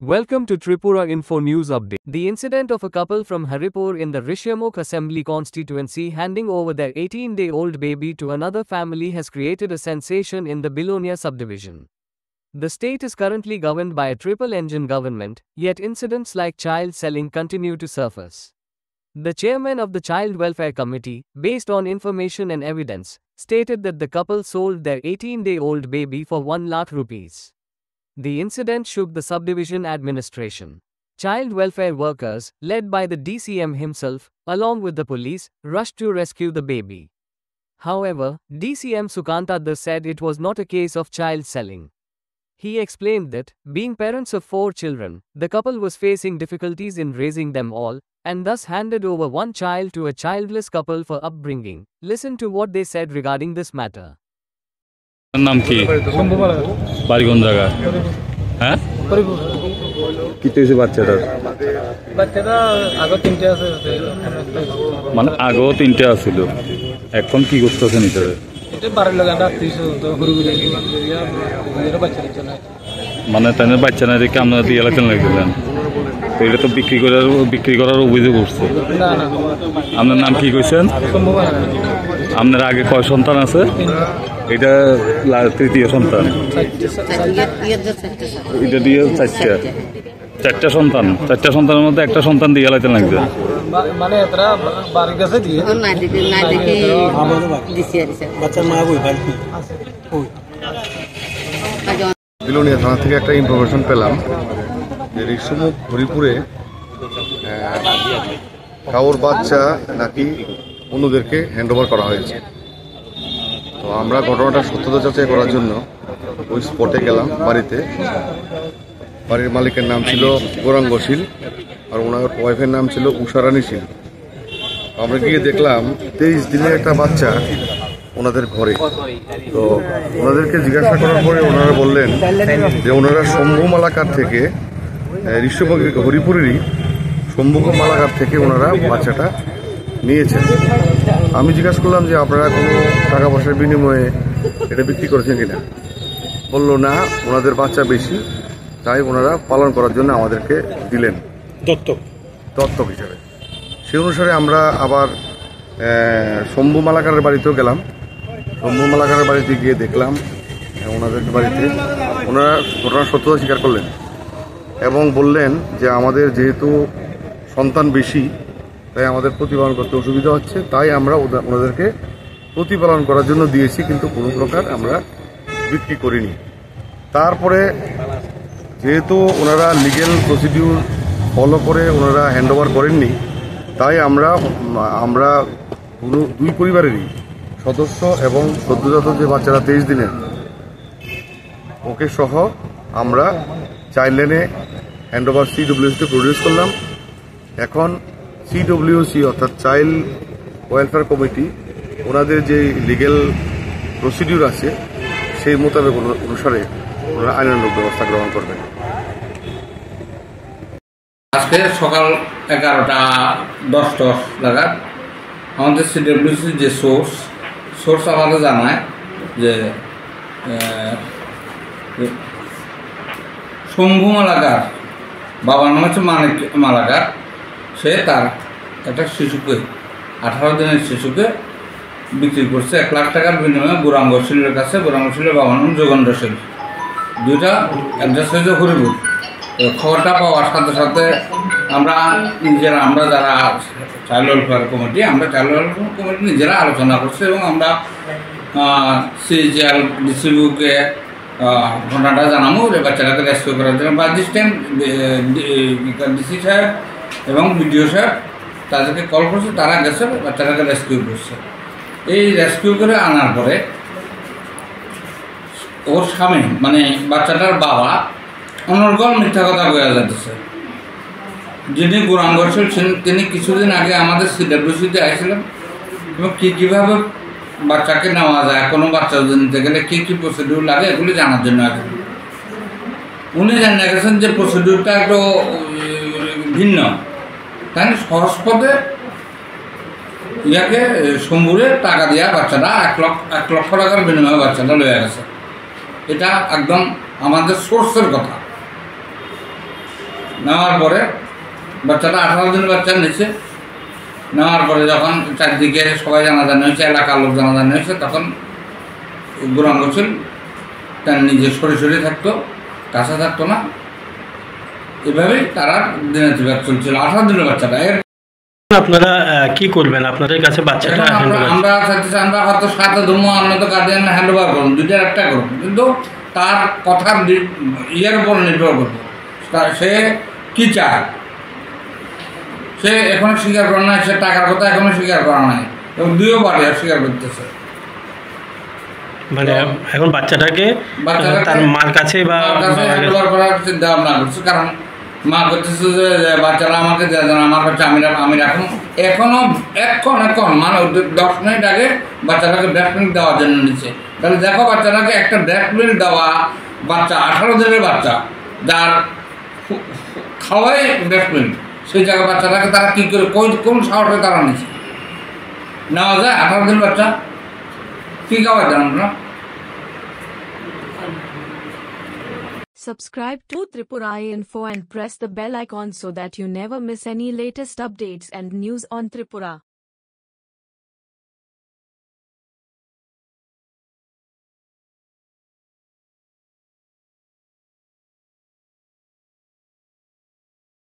Welcome to Tripura Info News Update. The incident of a couple from Haripur in the Rishyamukh Assembly constituency handing over their 18-day-old baby to another family has created a sensation in the Bilonia subdivision. The state is currently governed by a triple-engine government, yet incidents like child selling continue to surface. The chairman of the Child Welfare Committee, based on information and evidence, stated that the couple sold their 18-day-old baby for 1 lakh rupees. The incident shook the subdivision administration. Child welfare workers, led by the DCM himself, along with the police, rushed to rescue the baby. However, DCM Sukanta Das said it was not a case of child selling. He explained that, being parents of 4 children, the couple was facing difficulties in raising them all, and thus handed over one child to a childless couple for upbringing. Listen to what they said regarding this matter. নাম কি বাড়ি কোন জায়গা হ্যাঁ কি হয়েছে বাচ্চাটার মানে আগেও 3টে আছিল এখন কি করতেছেন মানে তাদের বাচ্চা না রেখে আপনারা দিয়ে এলাকান লাগছিলেন তো এটা তো বিক্রি করার অভিযোগ উঠছে আপনার নাম কি কইছেন আপনার আগে কয় সন্তান আছে এটা তৃতীয় সন্তান এটা দিয়ে চারটা সন্তানের মধ্যে একটা সন্তান দিয়ে এলাকান লাগছে বিলোনিয়া থানা থেকে একটা ইনফরমেশন পেলাম যে রিসমুখ হরিপুরে কাউর বাচ্চা নাকি অন্যদেরকে হ্যান্ডওভার করা হয়েছে। তো আমরা ঘটনাটা সত্যতা যাচাই করার জন্য ওই স্পটে গেলাম। বাড়ির মালিকের নাম ছিল গৌরাঙ্গশীল আর ওনার ওয়াইফের নাম ছিল উষারানী শীল। আমরা গিয়ে দেখলাম 23 দিনের একটা বাচ্চা ওনাদের ঘরে। তো ওনাদেরকে জিজ্ঞাসা করার পরে ওনারা বললেন যে ওনারা শম্ভু মালাকার থেকে ঋষভক হরিপুরেরই শম্ভু মালাকার থেকে ওনারা বাচ্চাটা নিয়েছেন। আমি জিজ্ঞাসা করলাম যে আপনারা কোনো টাকা পয়সার বিনিময়ে এটা বিক্রি করেছেন কিনা। বললো না, ওনাদের বাচ্চা বেশি, তাই ওনারা পালন করার জন্য আমাদেরকে দিলেন দত্তক হিসাবে। সেই অনুসারে আমরা আবার শম্ভু মালাকারের বাড়িতেও গেলাম। শম্ভু মালাকারের বাড়িতে গিয়ে দেখলাম ওনাদের বাড়িতে ওনারা ঘটনার সত্যতা স্বীকার করলেন এবং বললেন যে আমাদের যেহেতু সন্তান বেশি তাই আমাদের প্রতিপালন করতে অসুবিধা হচ্ছে, তাই আমরা ওনাদেরকে প্রতিপালন করার জন্য দিয়েছি, কিন্তু কোনো প্রকার আমরা বিক্রি করিনি। তারপরে যেহেতু ওনারা লিগেল প্রসিডিউর ফলো করে ওনারা হ্যান্ডওভার করেননি, তাই আমরা দুই পরিবারেরই সদস্য এবং সদ্যজাত যে বাচ্চারা 23 দিনের ওকে সহ আমরা চাইল্ড লাইনে হ্যান্ডওভার CWC প্রডিউস করলাম। এখন CWC অর্থাৎ চাইল্ড ওয়েলফেয়ার কমিটি ওনাদের যে লিগেল প্রসিডিউর আছে সেই মোতাবেক অনুসারে ওনারা আইনানুগ ব্যবস্থা গ্রহণ করবেন। আজকে সকাল 11টা 10 নাগাদ আমাদের CWC যে সোর্স আমাদের জানায় যে শম্ভু মালাকার, বাবার নাম হচ্ছে মানিক মালাকার, সে তার একটা শিশুকে 18 দিনের শিশুকে বিক্রি করছে 1 লাখ টাকার বিনিময়ে গৌরাঙ্গশীলের কাছে। গৌরাঙ্গশীলের বাবার নাম যোগেন্দ্রশীল, দুইটা অ্যাড্রেস হয়েছে হরিপুর। খবরটা পাওয়ার সাথে সাথে আমরা যারা চাইল্ড ওয়েলফেয়ার কমিটি নিজেরা আলোচনা করছি এবং আমরা CGL DCBকে ঘটনাটা জানাবো যে বাচ্চাটাকে রেস্কিউ করার জন্য। বা দিস টাইম ডিসি সাহেব এবং বিডিও সাহেব তাদেরকে কল করছে, তারা গেছে বাচ্চাটাকে রেস্কিউ করছে। এই রেস্কিউ করে আনার পরে ওর স্বামী মানে বাচ্চাটার বাবা অনর্গল মিথ্যা কথা বলা যাচ্ছে। যিনি গৌরাঙ্গশীল ছিলেন তিনি কিছুদিন আগে আমাদের CWCতে আসছিলেন এবং কীভাবে বাচ্চাকে নেওয়া যায়, কোনো বাচ্চা নিতে গেলে কী প্রসিডিউর লাগে এগুলি জানার জন্য আসেন। উনি জানিয়ে গেছেন যে প্রসিডিউরটা একটু ভিন্ন, তাই সহজ পথে ইয়াকে শম্ভুরে টাকা দেওয়া বাচ্চাটা 1 লক্ষ টাকার বিনিময়ে বাচ্চাটা লয়ে গেছে। এটা একদম আমাদের সোর্সের কথা। নেওয়ার পরে বাচ্চাটা 18 দিনের বাচ্চা নিচ্ছে। নেওয়ার পরে যখন চারদিকে সবাই জানাজানি হয়েছে, এলাকার লোক জানাজানি হয়েছে, তখন গৌরাঙ্গ ছিল তার নিজে সরে থাকতো, কাছে থাকতো না। এভাবেই তারা দিনের জীবন চলছিল 18 দিনের বাচ্চাটা। এর আপনারা কি করবেন? আপনাদের কাছে বাচ্চাটা আমরা চাইতেছি, আমরা হয়তো সাথে ধর্ম, আমরা তো গার্ডিয়ান হ্যান্ড ওভার করুন, দুইটার একটা করুন, কিন্তু তার কথার ইয়ের উপর নির্ভর করবো সে কি চায়। সে এখনো স্বীকার করে নাই, সে টাকার কথা এখনো স্বীকার করা নাই, এবং দুইও বাড়ি স্বীকার করতেছে। মানে এখন বাচ্চাটাকে তার মার কাছে বা হ্যান্ড ওভার করার চিন্তা ভাবনা করছে, কারণ মা করতেছে যে বাচ্চারা আমাকে দেওয়া যায়, আমার বাচ্চা আমি রাখুন। এখন মানে 10 মিনিট আগে বাচ্চাটাকে ব্রেস্ট মিল্ক দেওয়ার জন্য নিচ্ছে। তাহলে দেখো, বাচ্চাটাকে একটা ব্রেস্ট মিল্ক দেওয়া বাচ্চা, 18 দিনের বাচ্চা, যার খাওয়াই ব্রেস্ট মিল্ক, সেই জায়গায় বাচ্চাটাকে তারা কী করে, কোন সাহসে তারা নিচ্ছে? নেওয়া যায় 18 দিন বাচ্চা? কী খাওয়াই দেন আপনারা? Subscribe to Tripura Info and press the bell icon so that you never miss any latest updates and news on Tripura.